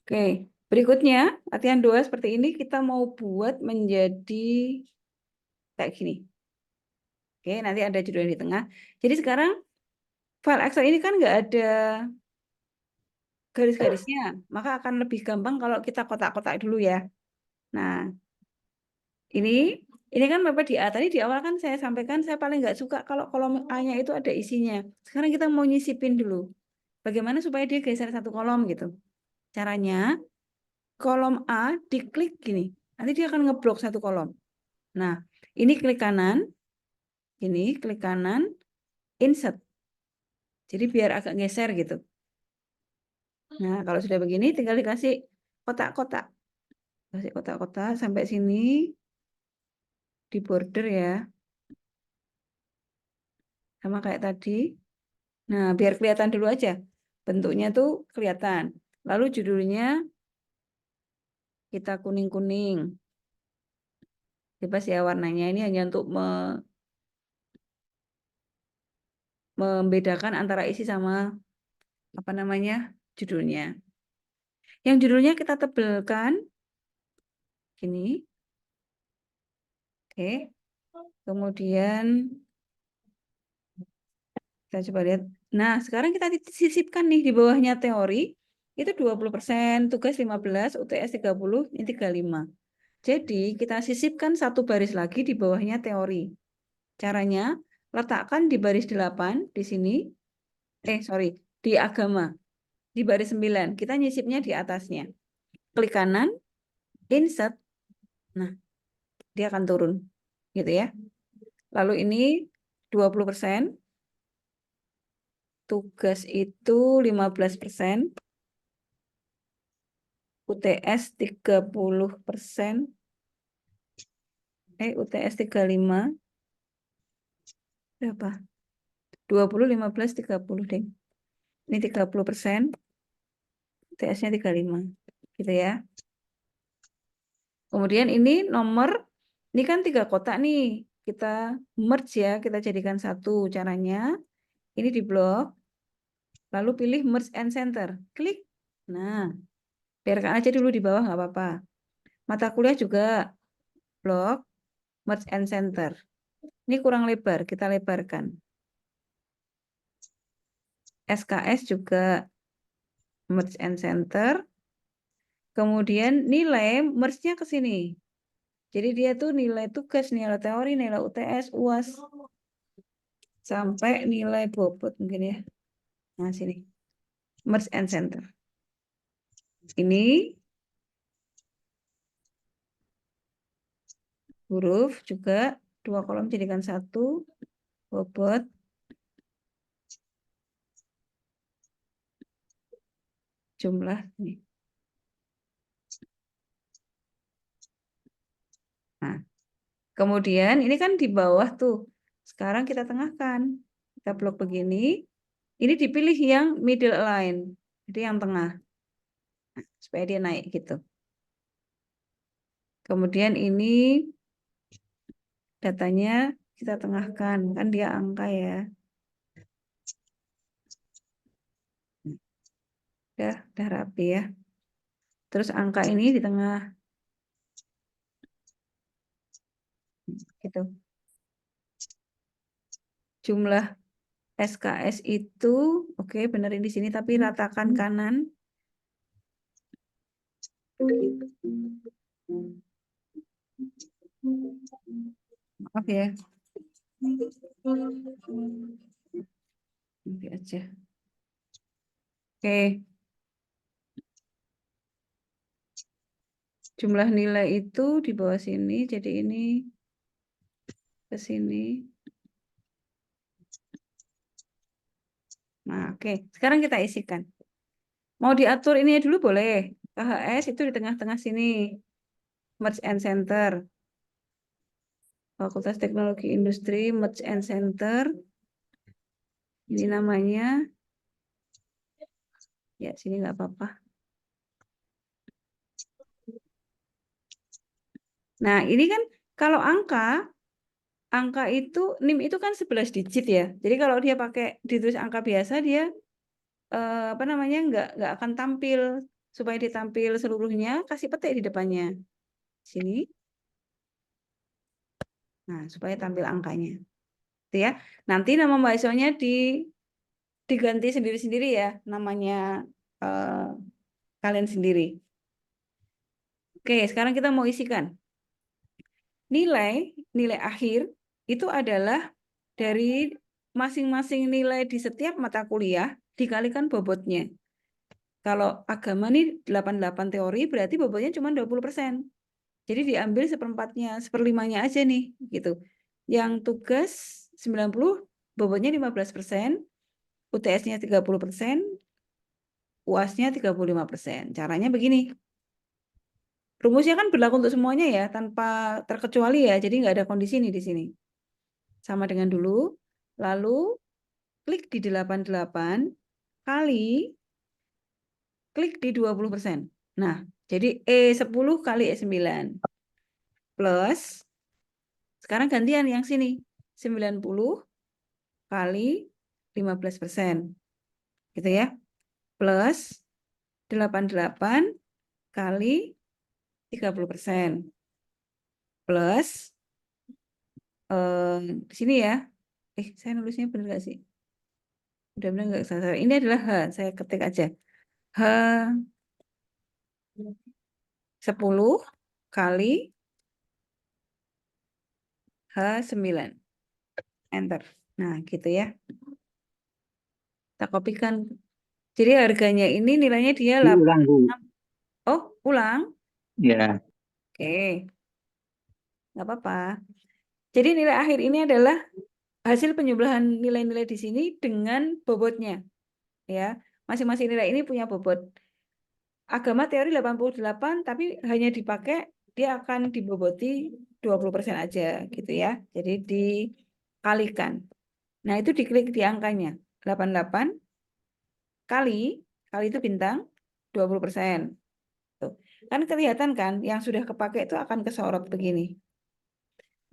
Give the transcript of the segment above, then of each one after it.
Oke, berikutnya latihan 2 seperti ini kita mau buat menjadi kayak gini. Oke, nanti ada judul di tengah. Jadi sekarang file Excel ini kan nggak ada garis-garisnya, maka akan lebih gampang kalau kita kotak-kotak dulu ya. Nah, ini kan Bapak di A. Tadi di awal kan saya sampaikan saya paling nggak suka kalau kolom A-nya itu ada isinya. Sekarang kita mau nyisipin dulu. Bagaimana supaya dia geser satu kolom gitu. Caranya, kolom A diklik gini. Nanti dia akan ngeblok satu kolom. Nah, ini klik kanan. Ini klik kanan, insert. Jadi biar agak geser gitu. Nah, kalau sudah begini tinggal dikasih kotak-kotak. Kasih kotak-kotak sampai sini. Di border ya. Sama kayak tadi. Nah, biar kelihatan dulu aja. Bentuknya tuh kelihatan. Lalu judulnya kita kuning-kuning. Bebas ya warnanya. Ini hanya untuk membedakan antara isi sama apa namanya judulnya. Yang judulnya kita tebelkan. Gini. Oke. Kemudian kita coba lihat. Nah, sekarang kita sisipkan nih di bawahnya teori. Itu 20%, tugas 15, UTS 30, ini 35. Jadi kita sisipkan satu baris lagi di bawahnya teori. Caranya, letakkan di baris 8 di sini. Di agama. Di baris 9. Kita nyisipnya di atasnya. Klik kanan, insert. Nah, dia akan turun. Gitu ya. Lalu ini 20%. Tugas itu 15%. UTS 30%. UTS 35. Berapa? 20, 15, 30 deh. Ini 30%. UTS-nya 35. Gitu ya. Kemudian ini nomor, ini kan 3 kotak nih. Kita merge ya, kita jadikan satu. Caranya, ini di blok. Lalu pilih merge and center. Klik. Nah, biarkan aja dulu di bawah, nggak apa-apa. Mata kuliah juga blok, merge and center. Ini kurang lebar, kita lebarkan. SKS juga merge and center. Kemudian nilai merge-nya ke sini. Jadi dia tuh nilai tugas, nilai teori, nilai UTS, UAS, sampai nilai bobot mungkin ya. Nah, sini. Merge and center. Ini huruf juga 2 kolom jadikan 1. Bobot. Jumlah nih. Nah, kemudian ini kan di bawah tuh. Sekarang kita tengahkan. Kita blok begini. Ini dipilih yang middle line. Jadi yang tengah. Nah, supaya dia naik gitu. Kemudian ini datanya kita tengahkan. Kan dia angka ya. Udah rapi ya. Terus angka ini di tengah. Gitu. Jumlah SKS itu, oke, benerin di sini, tapi ratakan kanan. Maaf ya. Nanti aja. Oke. Jumlah nilai itu di bawah sini, jadi ini ke sini. Nah, oke. Sekarang kita isikan. Mau diatur ini dulu boleh. KHS itu di tengah-tengah sini. Merge and Center. Fakultas Teknologi Industri, Merge and Center. Ini namanya. Ya, sini nggak apa-apa. Nah, ini kan kalau angka itu, NIM itu kan 11 digit ya. Jadi kalau dia pakai ditulis angka biasa, dia apa namanya, nggak akan tampil. Supaya ditampil seluruhnya, kasih petik di depannya. Sini. Nah, supaya tampil angkanya. Itu ya. Nanti nama mahasiswanya diganti sendiri-sendiri ya, namanya kalian sendiri. Oke, sekarang kita mau isikan. Nilai akhir itu adalah dari masing-masing nilai di setiap mata kuliah dikalikan bobotnya. Kalau agama nih 88 teori berarti bobotnya cuma 20%. Jadi diambil seperempatnya, seperlimanya aja nih gitu. Yang tugas 90 bobotnya 15%, UTS-nya 30%, UAS-nya 35%. Caranya begini. Rumusnya kan berlaku untuk semuanya ya, tanpa terkecuali ya. Jadi nggak ada kondisi nih di sini. Sama dengan dulu. Lalu klik di 88 kali klik di 20%. Nah, jadi E10 kali E9 plus, sekarang gantian yang sini, 90 kali 15%. Gitu ya. Plus 88 kali 30%. Plus, di sini ya. Saya nulisnya benar nggak sih? Udah benar nggak salah. Ini adalah H, saya ketik aja. H 10 kali H9. Enter. Nah, gitu ya. Kita kopikan. Jadi harganya ini nilainya dia 8. Diulang, Bu. Oh, ulang? Ya. Oke. Nggak apa-apa. Jadi nilai akhir ini adalah hasil penjumlahan nilai-nilai di sini dengan bobotnya. Ya, masing-masing nilai ini punya bobot. Agama teori 88, tapi hanya dipakai, dia akan diboboti 20% aja gitu ya. Jadi dikalikan. Nah, itu diklik di angkanya. 88 kali itu bintang 20%. Tuh. Kan kelihatan kan yang sudah kepakai itu akan kesorot begini.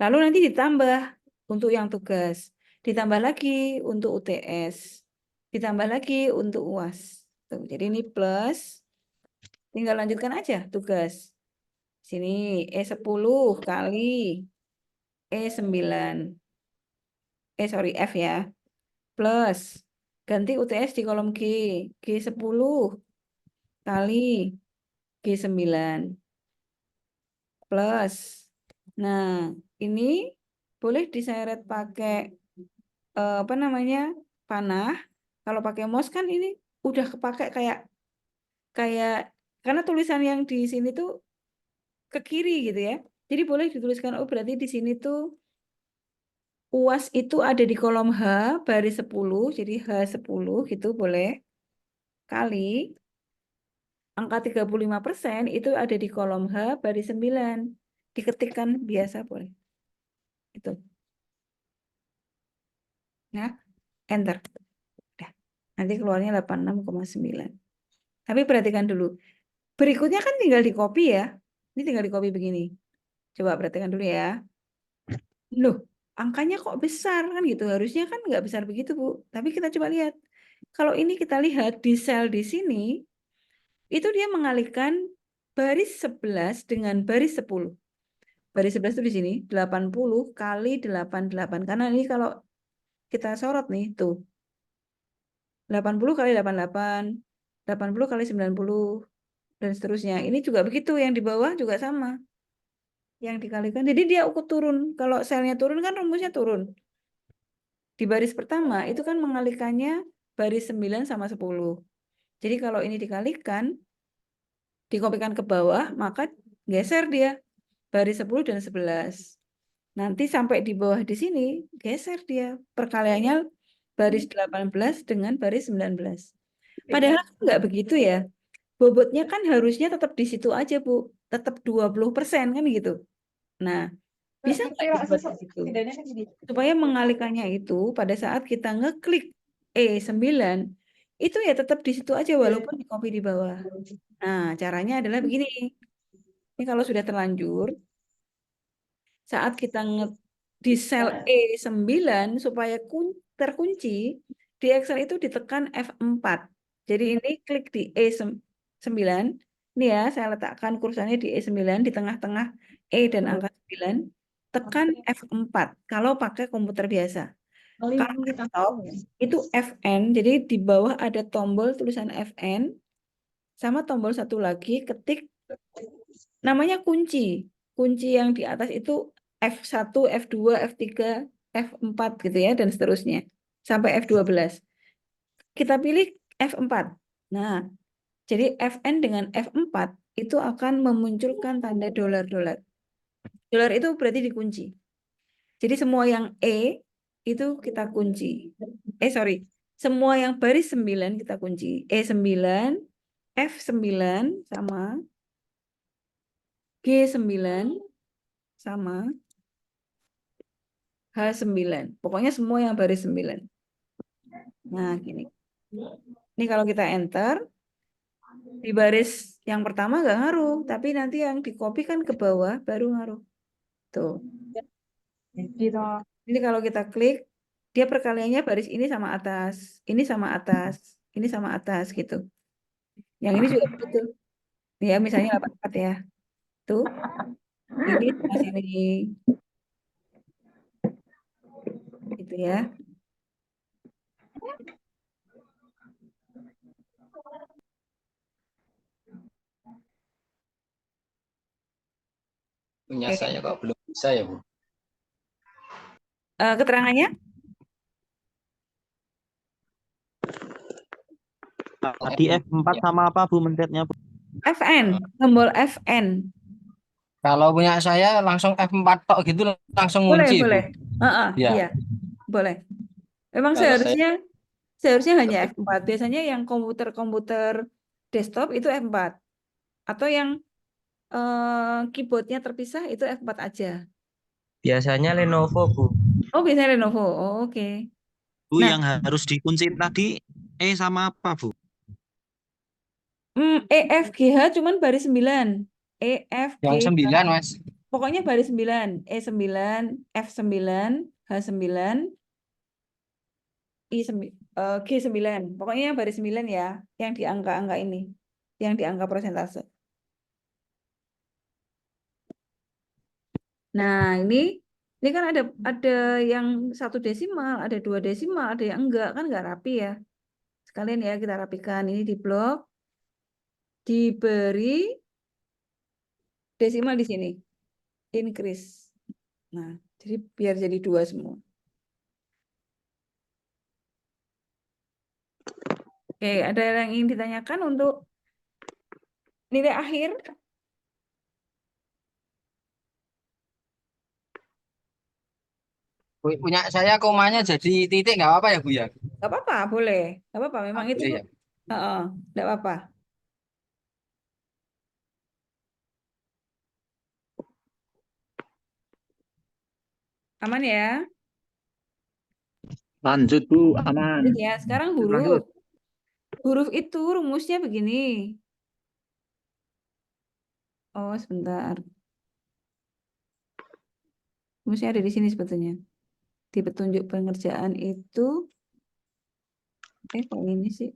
Lalu nanti ditambah untuk yang tugas. Ditambah lagi untuk UTS. Ditambah lagi untuk UAS. Tuh, jadi ini plus. Tinggal lanjutkan aja tugas. Sini E10 kali E9. Sorry, F ya. Plus. Ganti UTS di kolom G. G10 kali G9. Plus. Nah, ini boleh diseret pakai apa namanya, panah. Kalau pakai mouse kan ini udah kepakai kayak kayak karena tulisan yang di sini tuh ke kiri gitu ya. Jadi boleh dituliskan, oh berarti di sini tuh UAS itu ada di kolom H baris 10, jadi H10 gitu boleh. Kali angka 35% itu ada di kolom H baris 9. Diketikkan biasa boleh. Itu. Nah, enter. Udah. Nanti keluarnya 86,9. Tapi perhatikan dulu. Berikutnya kan tinggal di copy ya. Ini tinggal di copy begini. Coba perhatikan dulu ya. Loh, angkanya kok besar kan gitu. Harusnya kan nggak besar begitu, Bu. Tapi kita coba lihat. Kalau ini kita lihat di sel di sini, itu dia mengalihkan baris 11 dengan baris 10. Baris 11 itu di sini, 80 kali 88. Karena ini kalau kita sorot nih, tuh. 80 kali 88, 80 kali 90, dan seterusnya. Ini juga begitu, yang di bawah juga sama. Yang dikalikan, jadi dia ukut turun. Kalau selnya turun kan rumusnya turun. Di baris pertama itu kan mengalikannya baris 9 sama 10. Jadi kalau ini dikalikan, dikopikan ke bawah, maka geser dia baris 10 dan 11. Nanti sampai di bawah di sini, geser dia. Perkaliannya baris 18 dengan baris 19. Padahal nggak begitu ya. Bobotnya kan harusnya tetap di situ aja, Bu. Tetap 20% kan gitu. Nah, bisa nggak dibuat begitu? Supaya mengalihkannya itu pada saat kita ngeklik E9, itu ya tetap di situ aja walaupun di copy di bawah. Nah, caranya adalah begini. Ini kalau sudah terlanjur, saat kita di sel E9 supaya terkunci, di Excel itu ditekan F4. Jadi ini klik di E9. Ini ya, saya letakkan kursornya di E9 di tengah-tengah E dan angka 9. Tekan F4 kalau pakai komputer biasa. Kalau laptop itu Fn, jadi di bawah ada tombol tulisan Fn, sama tombol satu lagi, ketik namanya kunci. Kunci yang di atas itu F1, F2, F3, F4 gitu ya, dan seterusnya. Sampai F12. Kita pilih F4. Nah, jadi Fn dengan F4 itu akan memunculkan tanda dolar-dolar. Dolar itu berarti dikunci. Jadi semua yang E itu kita kunci. Sorry. Semua yang baris 9 kita kunci. E9, F9 sama, G9 sama, H9. Pokoknya semua yang baris 9. Nah, gini. Ini kalau kita enter, di baris yang pertama nggak ngaruh, tapi nanti yang di copy kan ke bawah baru ngaruh. Tuh. Gitu. Ini kalau kita klik, dia perkaliannya baris ini sama atas, ini sama atas, ini sama atas gitu. Yang ini juga begitu. Ya, misalnya 84 ya. Tuh, ini sama sini. Gitu ya. Punya Oke. saya kok belum bisa ya, Bu? Keterangannya? Tadi F4 sama apa Bu mencetnya Bu? Fn, tombol Fn. Kalau punya saya langsung F4 tok gitu langsung Boleh, ngunci, Bu. boleh. Ya. Iya, boleh. Memang Kalau saya seharusnya hanya F4. Biasanya yang komputer-komputer desktop itu F4. Atau yang keyboardnya terpisah itu F4 aja. Biasanya Lenovo Bu. Oh, biasanya Lenovo. Oh, oke. Bu Nah, yang harus dikunci tadi sama apa Bu? EFGH cuman baris 9. yang EFG 9, Mas. pokoknya baris 9. E9, F9, H9, G9. Pokoknya yang baris 9 ya, yang di angka-angka ini, yang di angka persentase. Nah, ini kan ada yang 1 desimal, ada 2 desimal, ada yang kan enggak rapi ya. Sekalian ya kita rapikan. Ini di blok, diberi desimal di sini. Increase. Nah, jadi biar jadi 2 semua. Oke, ada yang ingin ditanyakan untuk nilai akhir? Punya saya komanya jadi titik nggak apa-apa ya, Bu ya? Nggak apa-apa, boleh. Nggak apa-apa, memang itu Boleh ya. nggak apa-apa. Aman ya? Lanjut Bu, aman. Lanjut ya, sekarang huruf. Huruf itu rumusnya begini. Oh, sebentar. Rumusnya ada di sini sebetulnya. Di petunjuk pengerjaan itu, kok ini sih?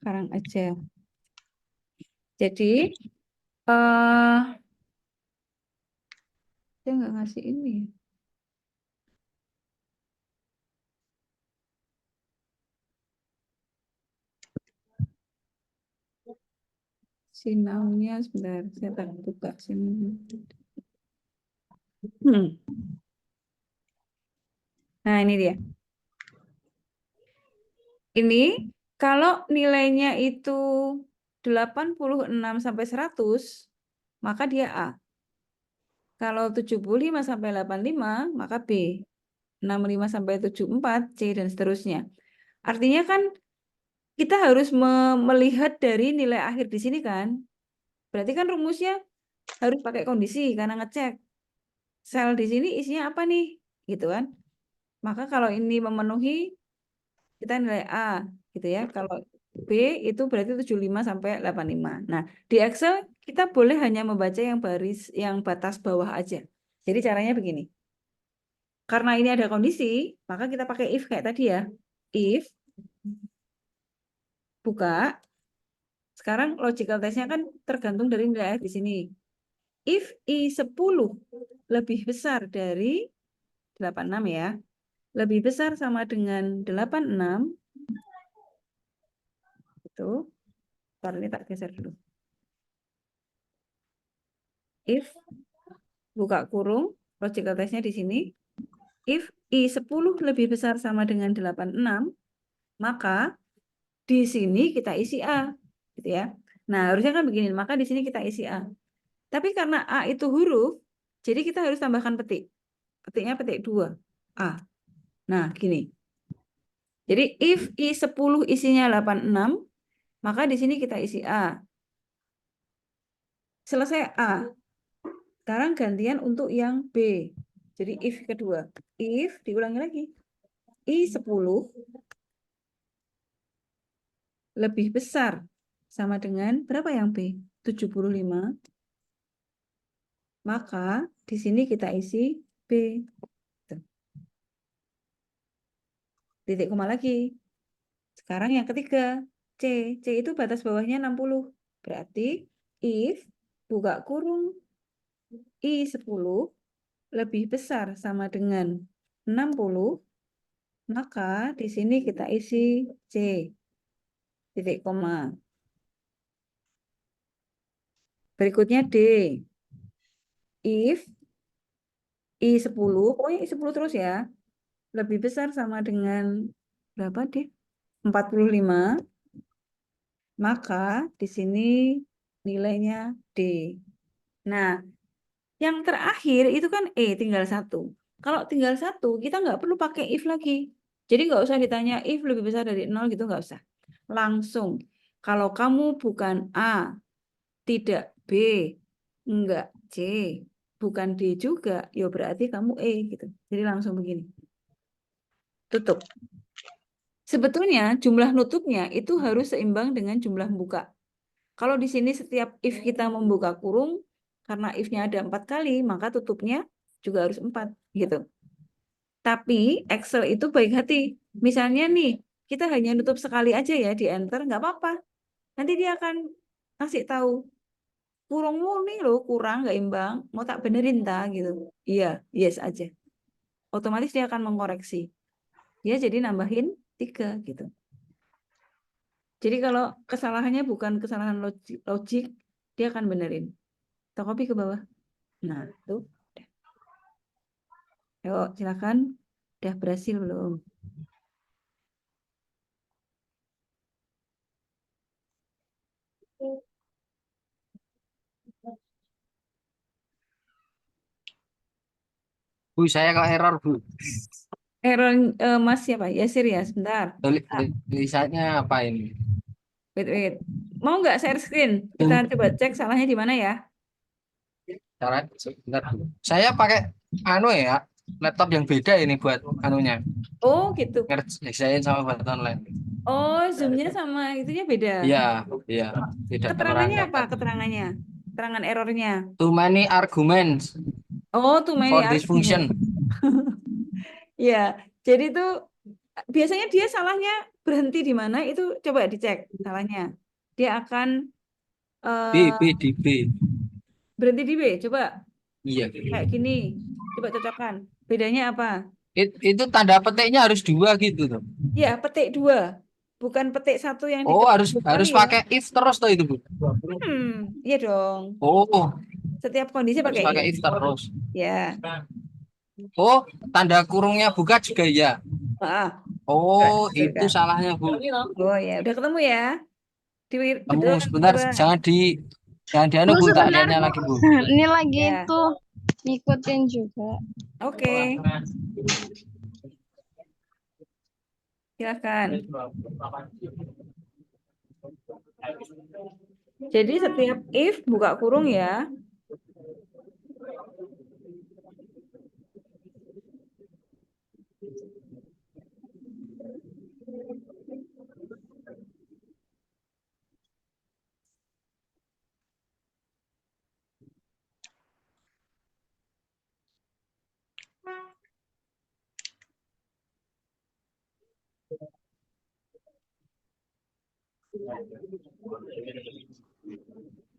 Sekarang aja. Jadi, saya nggak ngasih ini. Sinaunya sebentar, saya tak buka sini. Nah, ini dia. Ini kalau nilainya itu 86 sampai 100, maka dia A. Kalau 75 sampai 85, maka B. 65 sampai 74, C, dan seterusnya. Artinya kan kita harus melihat dari nilai akhir di sini kan. Berarti kan rumusnya harus pakai kondisi karena ngecek sel di sini isinya apa nih, gitu kan. Maka kalau ini memenuhi, kita nilai A, gitu ya. Kalau B itu berarti 75 sampai 85. Nah, di Excel kita boleh hanya membaca yang batas bawah aja. Jadi caranya begini. Karena ini ada kondisi, maka kita pakai if kayak tadi ya. If buka. Sekarang logical testnya kan tergantung dari nilai F di sini. If I10 lebih besar dari 86 ya. Lebih besar sama dengan 86. Itu. Ntar ini tak geser dulu. If buka kurung, logical testnya di sini. If I10 lebih besar sama dengan 86, maka di sini kita isi A, gitu ya. Nah, harusnya kan begini, maka di sini kita isi A. Tapi karena A itu huruf, jadi kita harus tambahkan petik. Petiknya petik 2, A. Nah, gini. Jadi if I10 isinya 86, maka di sini kita isi A. Selesai A. Sekarang gantian untuk yang B. Jadi if kedua. If, diulangi lagi. I10 lebih besar sama dengan berapa yang B? 75. Maka di sini kita isi B. Titik koma lagi. Sekarang yang ketiga, C. C itu batas bawahnya 60. Berarti if buka kurung I10 lebih besar sama dengan 60, maka di sini kita isi C. Titik koma. Berikutnya D. If I10, pokoknya I10 terus ya, lebih besar sama dengan berapa D? 45, maka di sini nilainya D. Nah, yang terakhir itu kan E, tinggal 1. Kalau tinggal 1, kita nggak perlu pakai if lagi. Jadi nggak usah ditanya if lebih besar dari 0 gitu, nggak usah. Langsung, kalau kamu bukan A, tidak B, enggak C, bukan D juga, ya berarti kamu E gitu. Jadi langsung begini. Tutup. Sebetulnya jumlah nutupnya itu harus seimbang dengan jumlah buka. Kalau di sini setiap if kita membuka kurung, karena if-nya ada 4 kali, maka tutupnya juga harus 4 gitu. Tapi Excel itu baik hati. Misalnya nih, kita hanya nutup sekali aja ya di enter, nggak apa-apa. Nanti dia akan kasih tahu, kurungmu nih loh kurang, nggak imbang, mau tak benerin tak gitu. Iya, yes aja. Otomatis dia akan mengkoreksi. Dia jadi nambahin 3 gitu. Jadi kalau kesalahannya bukan kesalahan logik, dia akan benerin. Kita copy ke bawah. Nah, tuh. Yuk, silakan. Udah berhasil belum? Bu, saya kok error, Bu. Error Mas siapa? Yasir ya, sebentar. Tulisannya apa ini? Wait. Mau nggak share screen? Kita coba cek salahnya di mana ya. Cara sebentar, Bu. Saya pakai ya, laptop yang beda ini buat anunya. Oh, gitu. Ngerjain sama buat online. Oh, zoom-nya sama itunya beda. Iya, iya. Tidak Keterangannya apa? merangkap. Keterangannya. Keterangan errornya. Too many arguments Oh, too many for this argument. function. Ya, jadi tuh biasanya dia salahnya berhenti di mana itu coba dicek salahnya. Dia akan B, eh, di B. berhenti di B. Coba Iya. kayak gini. Coba cocokkan. Bedanya apa? Itu tanda petiknya harus 2 gitu tuh. Ya, petik 2. Bukan petik 1 yang Oh, diketik harus 2 kali harus ya. pakai if terus tuh itu, Bu. Iya dong. Oh, Setiap kondisi harus pakai pakai if. if terus. Ya. Oh, tanda kurungnya buka juga ya. Ah, Oh, itu sudah. salahnya, Bu. Oh ya, udah ketemu ya. Di Temu betul sebentar, coba. jangan dianu, Bu, Bu, tak sebentar, lihatnya Bu. lagi, Bu. Ini lagi Ya. itu ngikutin juga. Oke, silakan. Jadi setiap if buka kurung ya.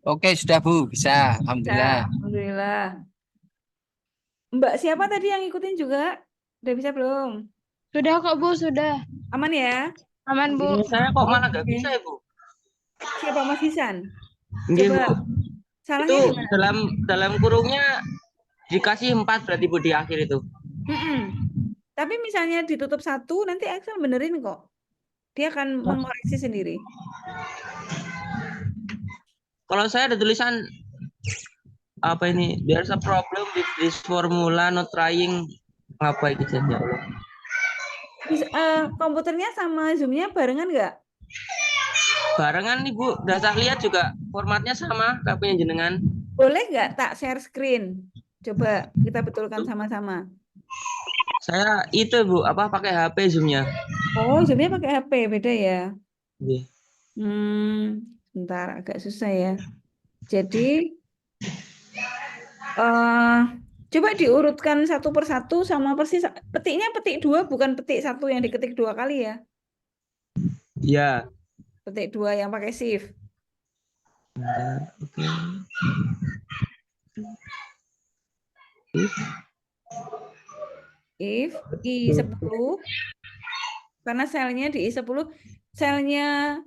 Oke, sudah Bu, bisa. Nah, Alhamdulillah. alhamdulillah. Mbak siapa tadi yang ngikutin juga? Udah bisa belum? Sudah kok Bu, sudah. Aman ya? Aman Bu. Ini saya kok malah nggak Oke. bisa ya, Bu? Siapa Mas Hisan? Nggih, Coba Bu. Itu salahnya di mana? dalam kurungnya dikasih 4 berarti, Bu, di akhir itu. Mm-mm. Tapi misalnya ditutup satu, nanti Excel benerin kok. Dia akan mengoreksi sendiri. Kalau saya ada tulisan apa ini? There's a problem with this formula not trying. Apa itu ya Allah? Bisa, komputernya sama Zoom-nya barengan nggak? Barengan nih, Bu. Udah saya lihat juga formatnya sama kayak punya jenengan. Boleh nggak tak share screen? Coba kita betulkan sama-sama. Saya itu, Bu, apa pakai HP Zoom-nya. Oh, Zoom-nya pakai HP, beda ya? Nggih. Bentar, agak susah ya. Jadi, eh coba diurutkan satu persatu sama persis. Petiknya petik 2, bukan petik 1 yang diketik 2 kali ya. Iya. Petik 2 yang pakai shift. Oke. If I10, karena selnya di I10, selnya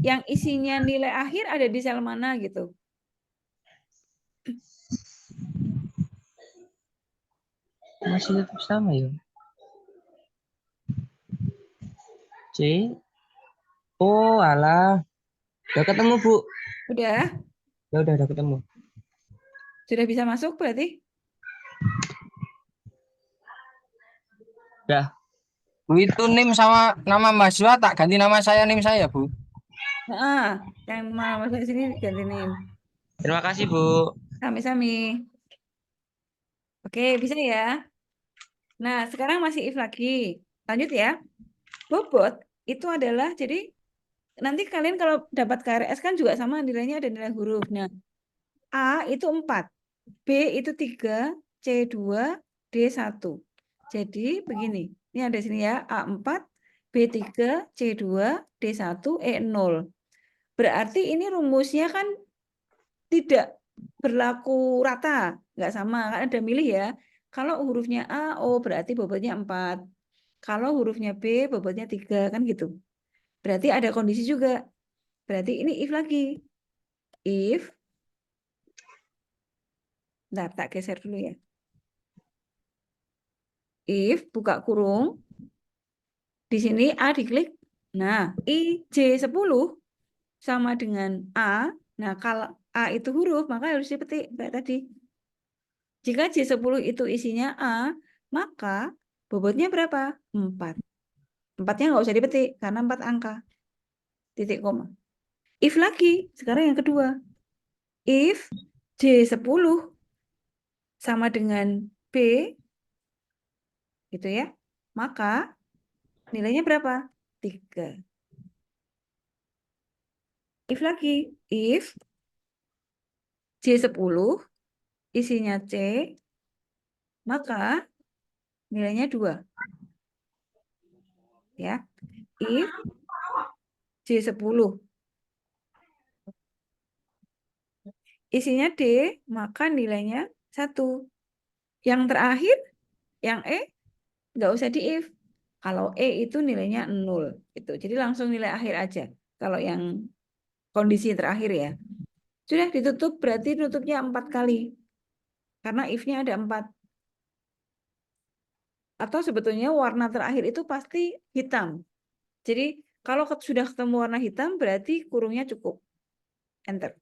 yang isinya nilai akhir ada di sel mana gitu. Masih tetap sama ya. C. Oh, alah. Udah ketemu, Bu. Udah? Ya udah ketemu. Sudah bisa masuk berarti? Udah. Bu, itu NIM sama nama mahasiswa tak ganti nama saya NIM saya, Bu. Nah, yang malah masuk sini ganti name. Terima kasih, Bu. Sami-sami. Oke, bisa ya. Nah, sekarang masih if lagi. Lanjut ya. Bobot itu adalah, jadi nanti kalian kalau dapat KRS kan juga sama nilainya ada nilai huruf. Nah, A itu 4, B itu 3, C2, D1. Jadi begini, ini ada sini ya, A4, B3, C2, D1, E0. Berarti ini rumusnya kan tidak berlaku rata, nggak sama, kan ada milih ya. Kalau hurufnya A, O berarti bobotnya 4. Kalau hurufnya B, bobotnya 3, kan gitu. Berarti ada kondisi juga. Berarti ini if lagi. If, bentar, tak geser dulu ya. If, buka kurung, di sini A diklik. Nah, IJ10 sama dengan A. Nah, kalau A itu huruf, maka harus dipetik kayak tadi. Jika J10 itu isinya A, maka bobotnya berapa? 4. 4-nya nggak usah dipetik, karena 4 angka. Titik koma. If lagi, sekarang yang kedua. If J10 sama dengan B, gitu ya, maka nilainya berapa? 3. If lagi, if J10 isinya C, maka nilainya 2. Ya. If J10 isinya D, maka nilainya 1. Yang terakhir, yang E, nggak usah di if. Kalau E itu nilainya 0. Gitu. Jadi langsung nilai akhir aja. Kalau yang kondisi terakhir ya. Sudah ditutup, berarti tutupnya 4 kali. Karena if-nya ada 4. Atau sebetulnya warna terakhir itu pasti hitam. Jadi kalau sudah ketemu warna hitam, berarti kurungnya cukup. Enter.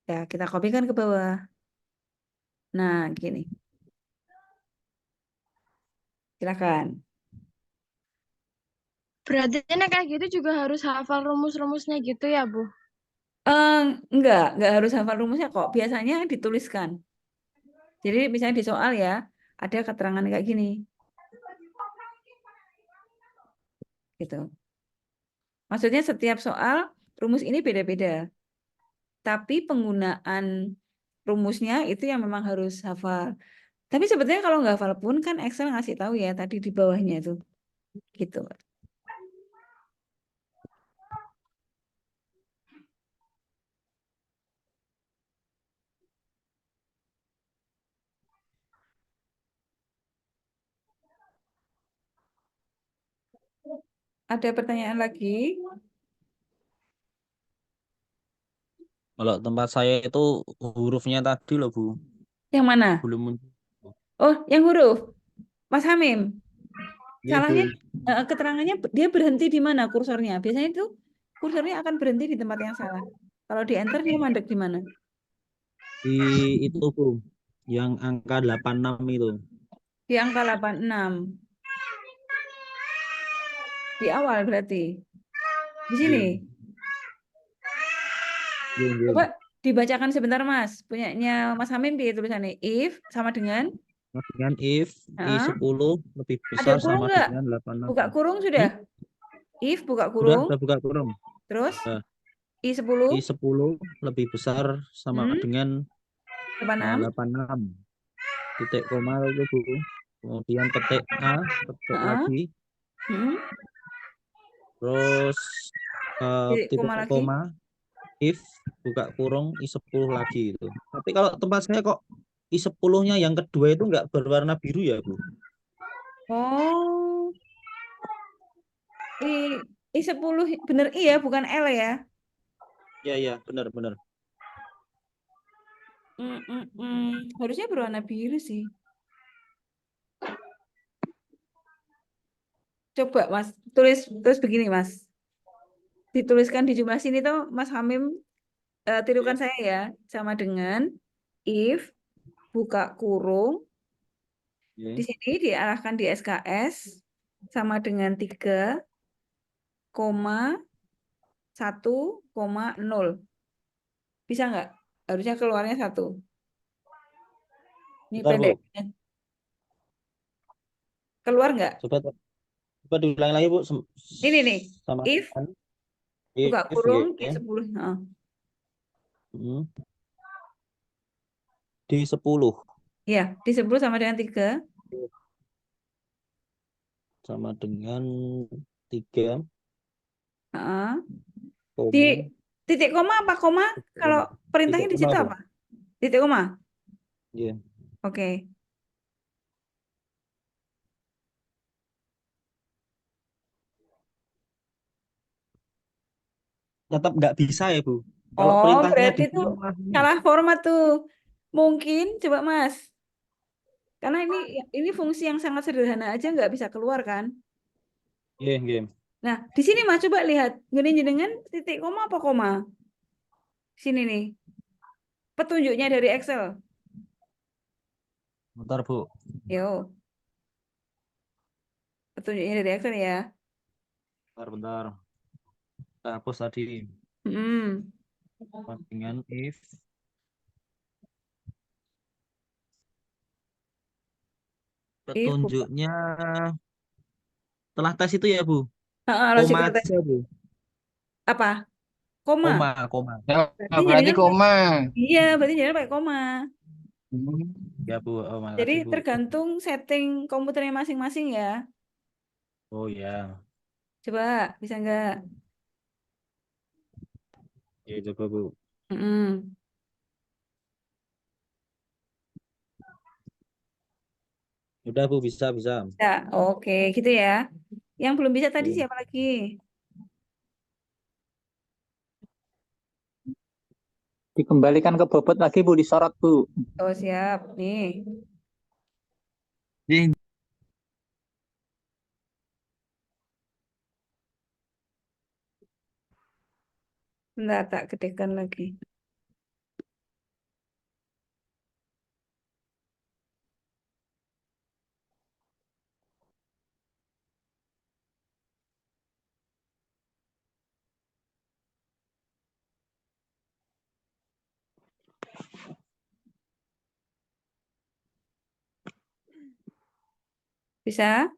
Ya, kita kopikan ke bawah. Nah, gini. Silakan. Berarti kayak gitu juga harus hafal rumus-rumusnya gitu ya, Bu? Enggak harus hafal rumusnya kok. Biasanya dituliskan. Jadi misalnya di soal ya, ada keterangan kayak gini. Gitu. Maksudnya setiap soal rumus ini beda-beda. Tapi penggunaan rumusnya itu yang memang harus hafal. Tapi sebetulnya kalau nggak hafal pun kan Excel ngasih tahu ya tadi di bawahnya itu. Gitu. Ada pertanyaan lagi? Kalau tempat saya itu hurufnya tadi loh, Bu. Yang mana? Belum muncul. Oh, yang huruf. Mas Hamim. Iya, Bu. Salahnya keterangannya dia berhenti di mana kursornya? Biasanya itu kursornya akan berhenti di tempat yang salah. Kalau di enter dia mandek di mana? Di itu, Bu. Yang angka 86 itu. Di angka 86. Di awal berarti. Di sini. Iya. Iya, iya. Coba dibacakan sebentar Mas. Punyanya Mas Hamim di tulisannya if sama dengan Sama dengan if Hah? I10 lebih Ada besar kurung sama nggak? dengan 86. Buka kurung sudah? If buka Sudah kurung, buka kurung. terus Nah, I10 I10 lebih besar sama dengan 86. 86. Titik koma itu, Bu. Kemudian ketik A, ketik Heeh. lagi, Hmm. terus Titik titik koma lagi. koma, if buka kurung I10 lagi itu. Tapi kalau tempat saya kok I10-nya yang kedua itu nggak berwarna biru ya, Bu? Oh, I10 bener I ya, bukan L ya. Iya, iya, benar, benar. Harusnya berwarna biru sih. Coba Mas, tulis begini Mas. Dituliskan di jumlah sini tuh Mas Hamim, tirukan saya ya, sama dengan if buka kurung, Iya. di sini diarahkan di SKS sama dengan 3,1,0. Bisa nggak? Harusnya keluarnya 1. Ini Bentar, Bu. pendek. Keluar nggak? Coba diulangi lagi, Bu. Ini nih, Sama if dengan buka if, kurung di ya. 10. Heeh. Di 10 Ya, di 10 sama dengan 3. sama dengan 3 Heeh. Di koma. titik koma apa koma? Kalau perintahnya Titik di koma, situ Bu. apa? Titik koma. Iya. Oke. Tetap nggak bisa ya, Bu. Kalau Oh, perintahnya berarti di itu sini malah ini. salah format tuh. Mungkin, coba Mas. Karena ini fungsi yang sangat sederhana aja nggak bisa keluar kan? Iya, iya. Nah, di sini Mas coba lihat. Gini dengan titik koma apa koma? Sini nih. Petunjuknya dari Excel. Bentar, Bu. Yo, petunjuknya dari Excel ya. Bentar. Kita hapus tadi. Hmm. Sama dengan if petunjuknya setelah tes itu ya, Bu. Koma Logical test aja, Bu. apa? Koma. Koma. Ya, Berarti berarti jadinya koma. iya, berarti jadinya pakai koma. Hmm. Ya, Bu. Oh, Jadi makasih, Bu. tergantung setting komputernya masing-masing ya. Oh, ya. Coba, bisa nggak? Ya, coba, Bu. Mm-mm. Udah, Bu. Bisa, bisa. Ya, oke, gitu ya. Yang belum bisa tadi Oke. siapa lagi? Dikembalikan ke bobot lagi, Bu, disorot, Bu. Oh, siap. Nih. Jadi, Bentar, tak gedekan lagi. Bisa?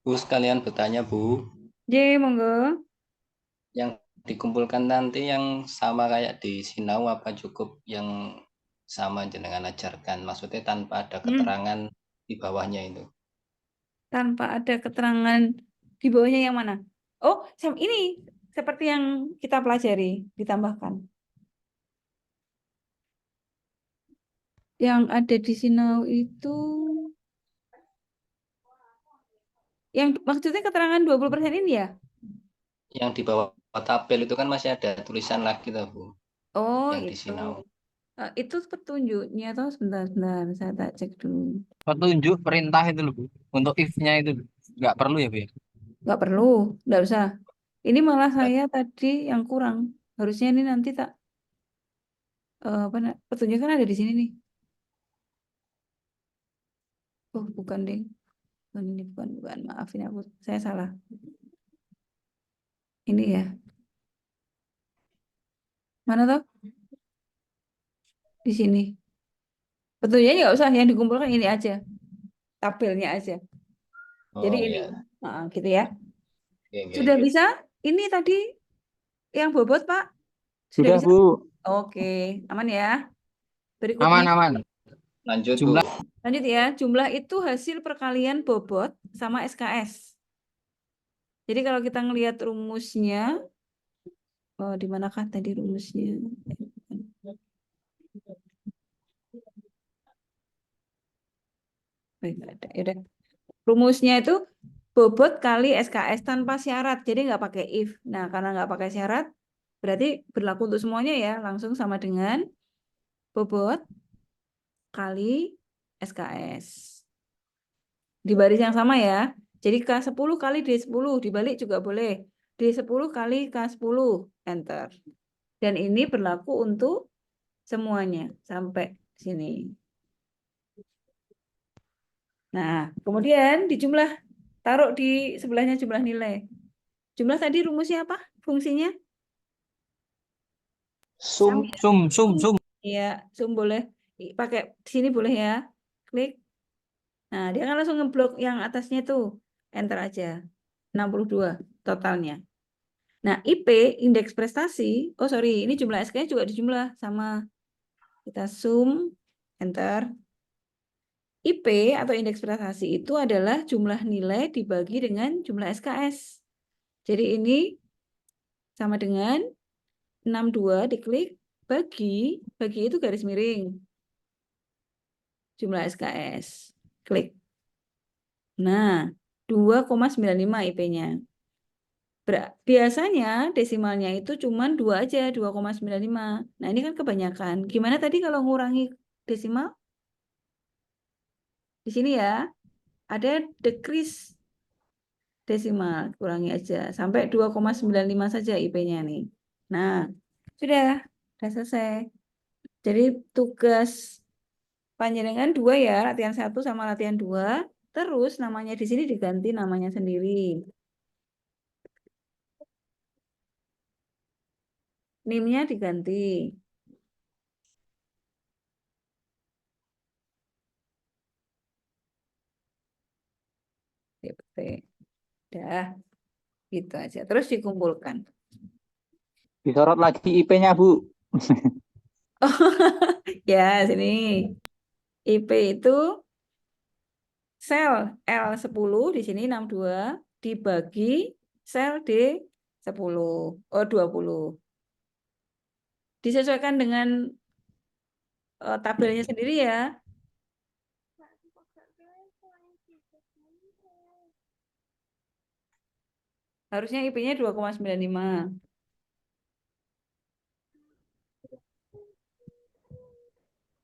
Bu, sekalian bertanya, Bu. J, monggo. Yang dikumpulkan nanti yang sama kayak di Sinau apa cukup yang sama jenengan ajarkan? Maksudnya tanpa ada keterangan di bawahnya itu. Tanpa ada keterangan di bawahnya yang mana? Oh, ini seperti yang kita pelajari, ditambahkan. Yang ada di Sinau itu, yang maksudnya keterangan 20% ini ya? Yang di bawah tabel itu kan masih ada tulisan lagi tuh, Bu. Oh, Yang di itu. Sinau. Itu petunjuknya atau sebentar, saya tak cek dulu. Petunjuk perintah itu loh, Bu. Untuk if-nya itu loh. Nggak perlu ya, Bu ya? Nggak perlu, nggak usah. Ini malah saya tadi yang kurang. Harusnya ini nanti tak petunjuk kan ada di sini nih. Oh, bukan deh. Bukan ini, bukan. Maafin aku, saya salah. Ini ya. Mana toh? Di sini. Petunjuknya nggak usah, yang dikumpulkan ini aja. Tabelnya aja. Jadi Oh ini. ya. Gitu ya. Oke, oke. Sudah bisa? Ini tadi yang bobot, Pak? Sudah Sudah, bisa? Bu. Oke, aman ya. Berikutnya. Aman. Lanjut, Jumlah. Bu. Lanjut ya, jumlah itu hasil perkalian bobot sama SKS. Jadi kalau kita ngelihat rumusnya, di manakah tadi rumusnya? Baik, ada. Yaudah. Rumusnya itu bobot kali SKS tanpa syarat, jadi nggak pakai if. Nah, karena nggak pakai syarat, berarti berlaku untuk semuanya ya, langsung sama dengan bobot kali SKS. Di baris yang sama ya. Jadi K10 kali D10, dibalik juga boleh. D10 kali K10, enter. Dan ini berlaku untuk semuanya, sampai sini. Nah, kemudian dijumlah, taruh di sebelahnya jumlah nilai. Jumlah tadi rumusnya apa? Fungsinya? Sum. Sum. Iya, sum boleh. Pakai sini boleh ya. Klik. Nah, dia akan langsung ngeblok yang atasnya tuh. Enter aja. 62 totalnya. Nah, IP, indeks prestasi. Oh, sorry. Ini jumlah SK-nya juga dijumlah sama. Kita sum. Enter. IP atau indeks prestasi itu adalah jumlah nilai dibagi dengan jumlah SKS. Jadi ini sama dengan 62 diklik, bagi itu garis miring. Jumlah SKS. Klik. Nah, 2,95 IP-nya. Biasanya desimalnya itu cuma 2 aja, 2,95. Nah, ini kan kebanyakan. Gimana tadi kalau ngurangi desimal? Di sini ya, ada decrease desimal, kurangi aja. Sampai 2,95 saja IP-nya nih. Nah, sudah selesai. Jadi tugas panjenengan 2 ya, latihan 1 sama latihan 2. Terus namanya di sini diganti namanya sendiri. NIM-nya diganti. DPT. Dah, gitu aja. Terus dikumpulkan. Disorot lagi IP-nya, Bu. Ya, sini. IP itu sel L10 di sini 62 dibagi sel D10. Oh, 20. Disesuaikan dengan tabelnya sendiri ya. Harusnya IP-nya 2,95.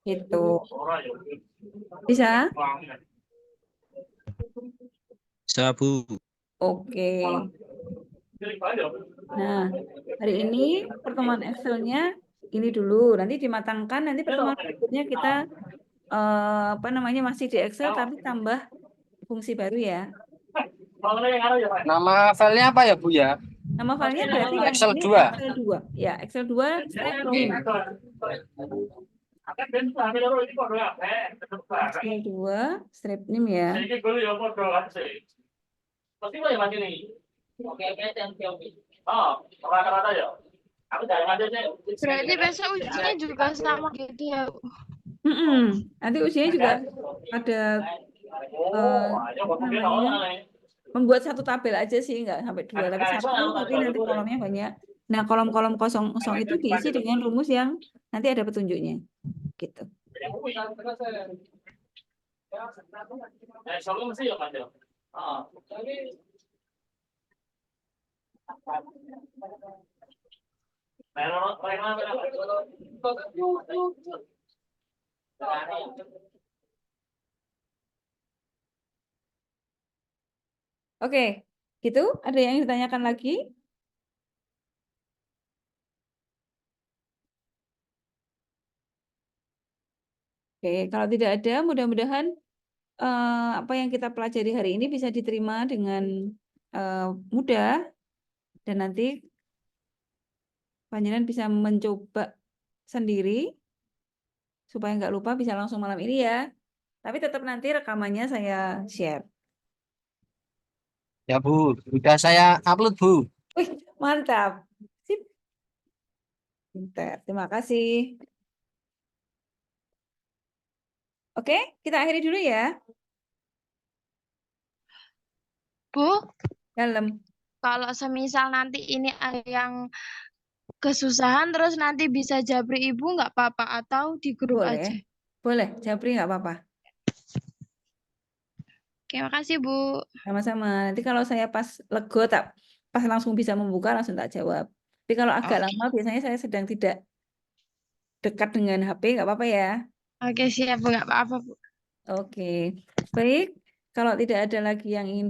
Gitu. Bisa? Sabu. Oke. Nah, hari ini pertemuan Excel-nya ini dulu. Nanti dimatangkan, nanti pertemuan berikutnya kita masih di Excel tapi tambah fungsi baru ya. Nama filenya apa ya, Bu ya? Nama filenya berarti yang Excel ini 2. Excel 2. Ya, Excel 2 strip NIM. Excel 2 strip NIM ya. Berarti besok ujinya juga sama gitu ya, Bu? Nanti ujianya juga ada apa namanya, membuat satu tabel aja sih, nggak sampai 2, tapi 1, tapi nanti kolomnya banyak. Nah, kolom-kolom kosong itu diisi dengan rumus yang nanti ada petunjuknya, gitu. Oke, gitu. Ada yang ditanyakan lagi? Oke, kalau tidak ada, mudah-mudahan apa yang kita pelajari hari ini bisa diterima dengan mudah, dan nanti panjenengan bisa mencoba sendiri supaya nggak lupa, bisa langsung malam ini ya. Tapi tetap nanti rekamannya saya share. Ya Bu, sudah saya upload Bu. Wih, mantap. Sip. Pinter. Terima kasih. Oke, kita akhiri dulu ya. Bu, Dalam. kalau semisal nanti ini ada yang kesusahan terus nanti bisa japri Ibu nggak apa-apa atau di grup Boleh. aja? Boleh, japri nggak apa-apa. Oke, makasih Bu. Sama-sama. Nanti kalau saya pas lego, pas langsung bisa membuka, langsung tak jawab. Tapi kalau agak lama, biasanya saya sedang tidak dekat dengan HP, nggak apa-apa ya. Oke, siap Bu, nggak apa-apa Bu. Oke, baik. Kalau tidak ada lagi yang ingin